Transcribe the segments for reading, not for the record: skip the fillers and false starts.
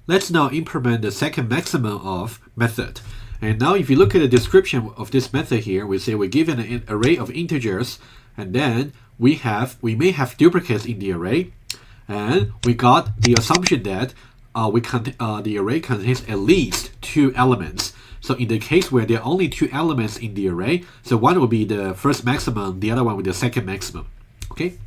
let's now implement the second maximum of method. And now if you look at the description of this method here, we say we're given an array of integers, and then we may have duplicates in the array, and we got the assumption that the array contains at least 2 elements. So in the case where there are only 2 elements in the array, so one will be the first maximum, the other one will be the second maximum. Okay?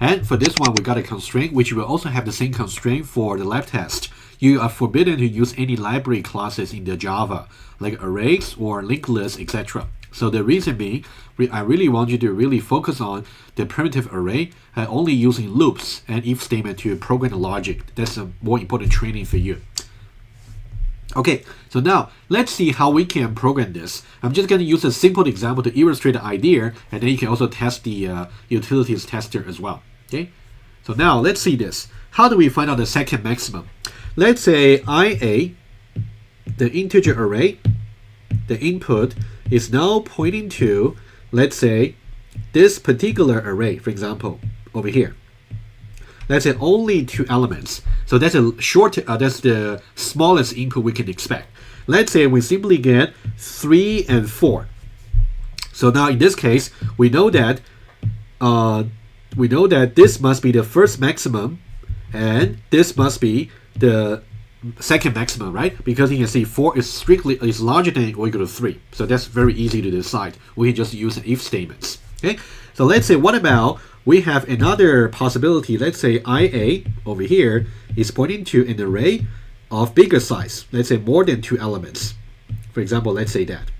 And for this one, we got a constraint, which will also have the same constraint for the lab test. You are forbidden to use any library classes in the Java, like arrays or linked lists, etc. So the reason being, I really want you to really focus on the primitive array and only using loops and if statement to program the logic. That's a more important training for you. Okay, so now let's see how we can program this. I'm just going to use a simple example to illustrate the idea, and then you can also test the utilities tester as well. Okay, so now let's see this. How do we find out the second maximum? Let's say IA, the integer array, the input is now pointing to, let's say, this particular array, for example, over here. Let's say only 2 elements. So that's that's the smallest input we can expect. Let's say we simply get 3 and 4. So now in this case, we know that this must be the first maximum, and this must be the second maximum, right? Because you can see 4 is larger than or equal to 3. So that's very easy to decide. We can just use if statements. Okay. So let's say, what about we have another possibility? Let's say IA over here is pointing to an array of bigger size. Let's say more than 2 elements. For example, let's say that.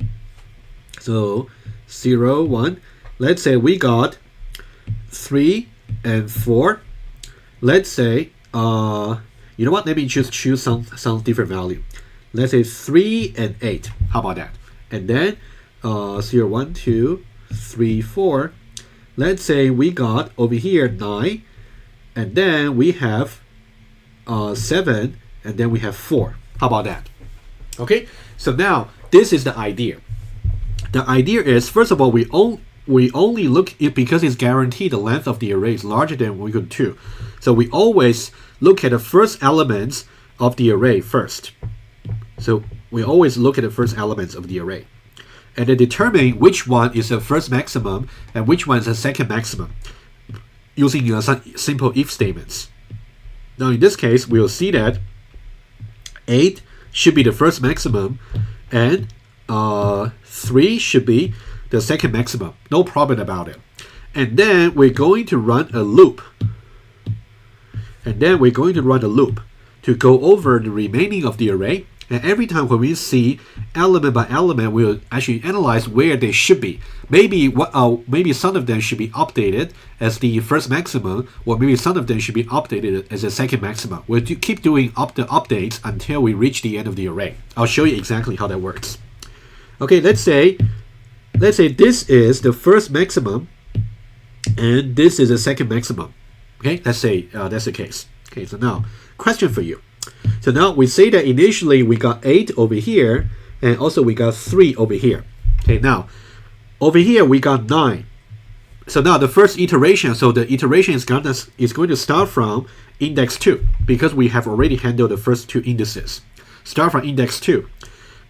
So 0, 1. Let's say we got 3 and 4. Let's say, you know what? Let me just choose some different value. Let's say 3 and 8. How about that? And then 0, 1, 2, 3, 4. Let's say we got over here 9, and then we have 7, and then we have 4. How about that? Okay, so now this is the idea. The idea is, first of all, we only look it because it's guaranteed the length of the array is larger than or equal to 2. So we always look at the first elements of the array first. So we always look at the first elements of the array, and then determine which one is the first maximum and which one is the second maximum using some simple if statements. Now in this case, we'll see that 8 should be the first maximum, and 3 should be the second maximum. No problem about it. And then we're going to run a loop. To go over the remaining of the array. And every time when we see element by element, we'll actually analyze where they should be. Maybe some of them should be updated as the first maximum, or maybe some of them should be updated as the second maximum. We'll keep doing the updates until we reach the end of the array. I'll show you exactly how that works. Okay, let's say this is the first maximum, and this is the second maximum. Okay, let's say that's the case. Okay, so now question for you. So now we say that initially we got 8 over here, and also we got 3 over here. Okay, now over here we got 9. So now the first iteration, so the iteration is going to start from index 2, because we have already handled the first 2 indices. Start from index 2.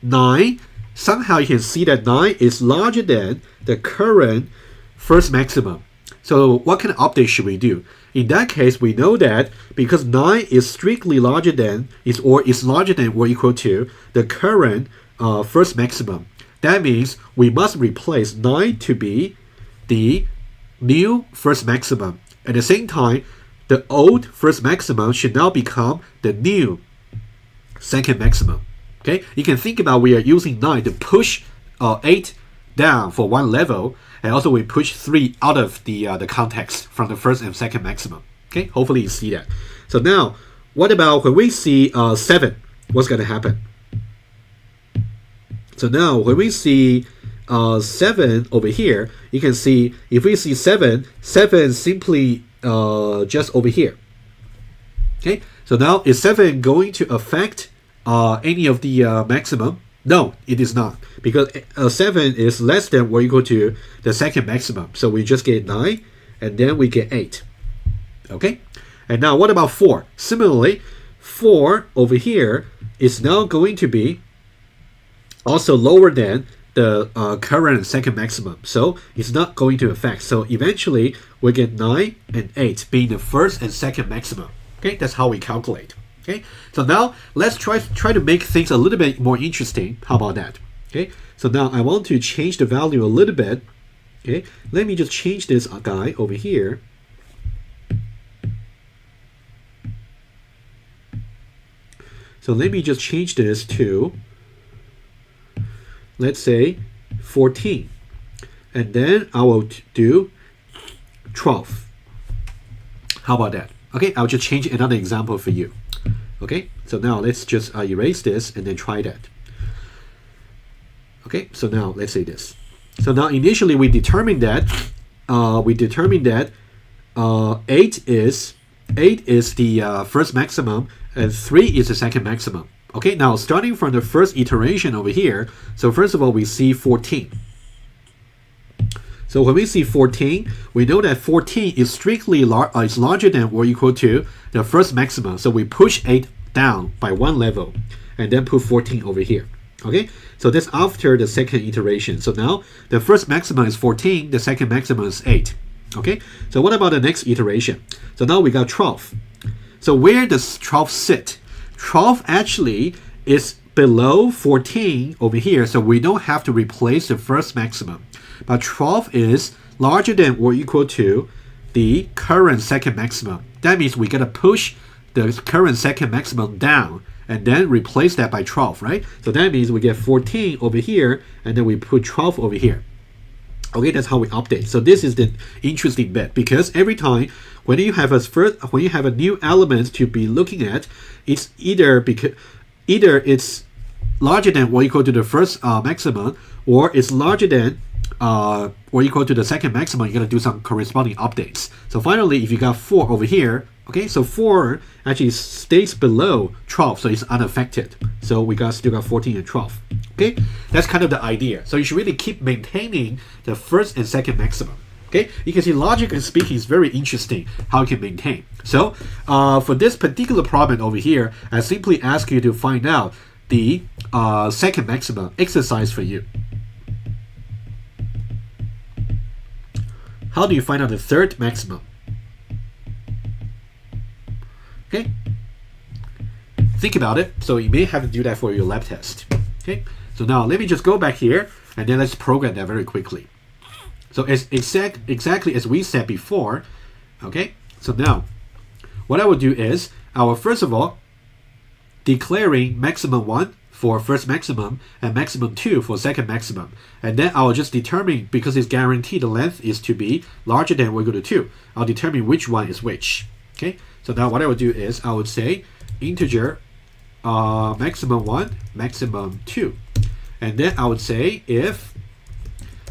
9, somehow you can see that 9 is larger than the current first maximum. So what kind of update should we do? In that case, we know that because 9 is strictly larger than or equal to the current first maximum. That means we must replace 9 to be the new first maximum. At the same time, the old first maximum should now become the new second maximum. Okay, you can think about we are using 9 to push 8 down for one level, and also we push 3 out of the context from the first and second maximum. Okay, hopefully you see that. So now, what about when we see 7? What's going to happen? So now when we see 7 over here, you can see if we see 7 simply just over here. Okay, so now is 7 going to affect any of the maximum? No, it is not, because 7 is less than or equal to the second maximum. So we just get 9, and then we get 8. Okay, and now what about 4? Similarly, 4 over here is now going to be also lower than the current second maximum. So it's not going to affect. So eventually we get 9 and 8 being the first and second maximum. Okay, that's how we calculate. Okay, so now let's try to make things a little bit more interesting. How about that? Okay, so now I want to change the value a little bit. Okay, let me just change this guy over here. So let me just change this to, let's say, 14. And then I will do 12. How about that? Okay, I'll just change another example for you. Okay, so now let's just erase this and then try that. Okay, so now let's say this. So now initially we determined that 8 is the first maximum and 3 is the second maximum. Okay, now starting from the first iteration over here, so first of all we see 14. So when we see 14, we know that 14 is strictly is larger than or equal to the first maximum. So we push 8 down by one level and then put 14 over here. Okay, so that's after the second iteration. So now the first maximum is 14, the second maximum is 8. Okay, so what about the next iteration? So now we got 12. So where does 12 sit? 12 actually is below 14 over here, so we don't have to replace the first maximum. But 12 is larger than or equal to the current second maximum. That means we gotta push the current second maximum down and then replace that by 12, right? So that means we get 14 over here and then we put 12 over here. Okay, that's how we update. So this is the interesting bit, because every time when you have a new element to be looking at, it's either it's larger than or equal to the first maximum, or it's larger than or equal to the second maximum. You're gonna do some corresponding updates. So finally, if you got 4 over here, okay, so 4 actually stays below 12, so it's unaffected. So we still got 14 and 12. Okay, that's kind of the idea. So you should really keep maintaining the first and second maximum. Okay, you can see logically speaking, it's very interesting how you can maintain. So for this particular problem over here, I simply ask you to find out the second maximum exercise for you. How do you find out the third maximum? Okay, think about it. So you may have to do that for your lab test. Okay, so now let me just go back here and then let's program that very quickly. So it's exactly as we said before. Okay, so now what I will do is I will first of all declaring maximum 1 for first maximum and maximum 2 for second maximum, and then I will just determine, because it's guaranteed the length is to be larger than or equal to 2, I'll determine which one is which. Okay, so now what I would do is I would say integer maximum 1, maximum 2, and then I would say if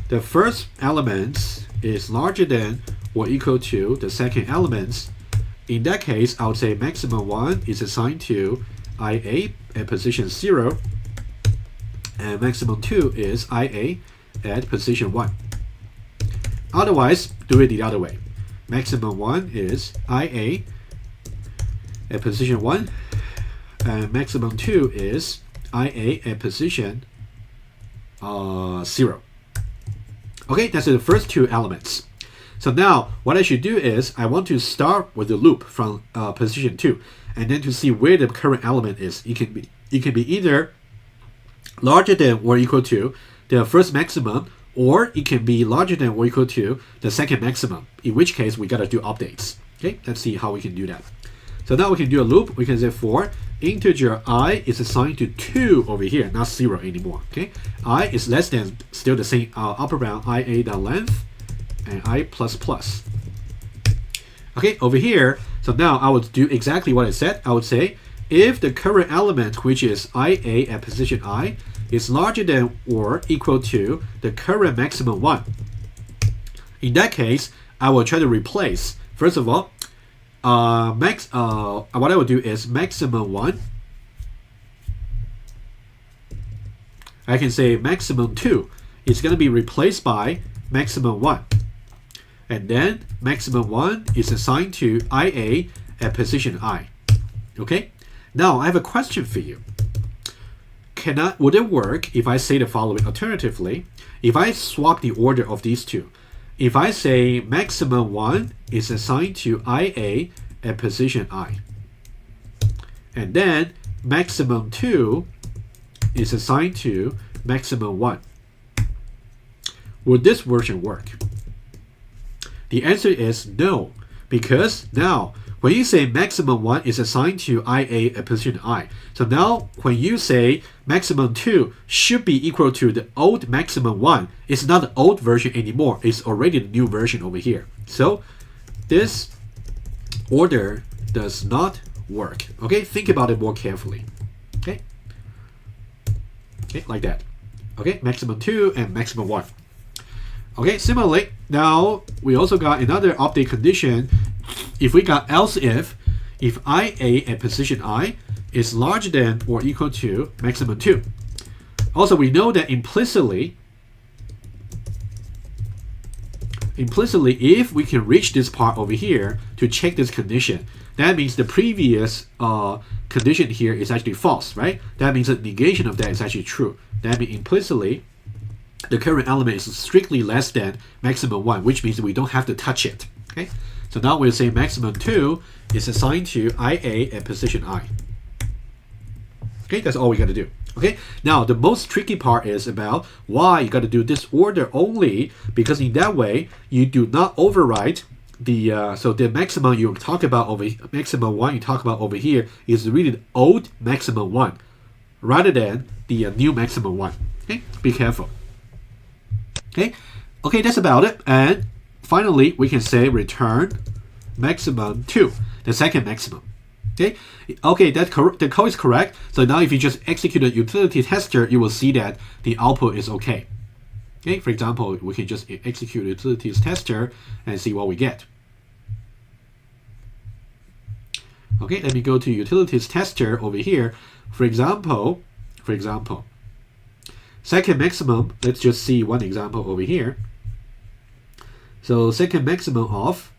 the first element is larger than or equal to the second element, in that case I would say maximum 1 is assigned to IA at position 0 and maximum 2 is IA at position 1. Otherwise, do it the other way. Maximum 1 is IA at position 1 and maximum 2 is IA at position 0. Okay, that's the first two elements. So now what I should do is I want to start with the loop from position 2 and then to see where the current element is. It can be either larger than or equal to the first maximum, or it can be larger than or equal to the second maximum, in which case we gotta do updates. Okay, let's see how we can do that. So now we can do a loop. We can say for integer I is assigned to 2 over here, not 0 anymore. Okay, I is less than, still the same upper bound IA dot length and I plus plus. Okay, over here, so now I would do exactly what I said. I would say if the current element, which is IA at position I, is larger than or equal to the current maximum 1, in that case I will try to replace, first of all, what I will do is maximum 1, I can say maximum 2 is going to be replaced by maximum 1, and then maximum 1 is assigned to IA at position I. Okay, Now I have a question for you. Would it work if I say the following alternatively? If I swap the order of these two, if I say maximum 1 is assigned to IA at position I, and then maximum 2 is assigned to maximum 1, would this version work? The answer is no, because now when you say maximum 1 is assigned to IA at position I, so now when you say maximum 2 should be equal to the old maximum 1, it's not the old version anymore, it's already the new version over here. So this order does not work. Okay, think about it more carefully. Okay, like that. Okay, maximum 2 and maximum 1. Okay, similarly, now we also got another update condition. If we got else if IA at position I is larger than or equal to maximum 2. Also, we know that implicitly, if we can reach this part over here to check this condition, that means the previous condition here is actually false, right? That means the negation of that is actually true. That means implicitly, the current element is strictly less than maximum 1, which means we don't have to touch it. Okay, so now we'll say maximum 2 is assigned to IA at position I. Okay, that's all we got to do. Okay, now the most tricky part is about why you got to do this order only, because in that way you do not overwrite the so the maximum you talk about over maximum 1 you talk about over here is really the old maximum 1 rather than the new maximum 1. Okay, be careful. Okay, that's about it. And finally, we can say return maximum 2, the second maximum. Okay, the code is correct. So now if you just execute a utility tester, you will see that the output is okay. Okay, for example, we can just execute utilities tester and see what we get. Okay, let me go to utilities tester over here. For example, second maximum, let's just see one example over here. So second maximum of,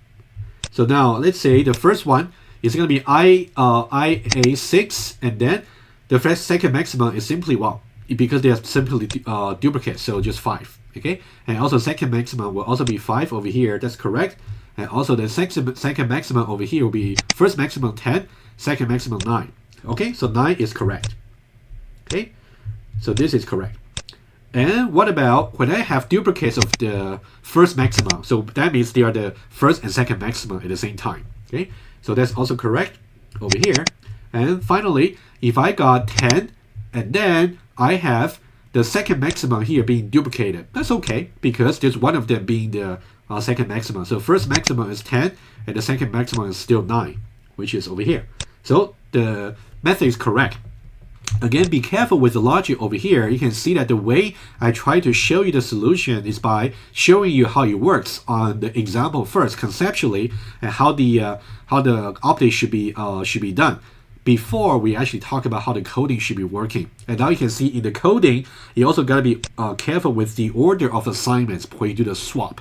so now let's say the first one is going to be IA6, and then the second maximum is simply 1, because they are simply duplicates, so just 5. Okay, and also second maximum will also be 5 over here, that's correct. And also the second maximum over here will be first maximum 10, second maximum 9. Okay, so 9 is correct. Okay, so this is correct. And what about when I have duplicates of the first maximum? So that means they are the first and second maximum at the same time. Okay, so that's also correct over here. And finally, if I got 10 and then I have the second maximum here being duplicated, that's okay, because there's one of them being the second maximum. So first maximum is 10 and the second maximum is still 9, which is over here. So the method is correct. Again, be careful with the logic over here. You can see that the way I try to show you the solution is by showing you how it works on the example first, conceptually, and how the update should be done before we actually talk about how the coding should be working. And now you can see in the coding, you also got to be careful with the order of assignments when you do the swap.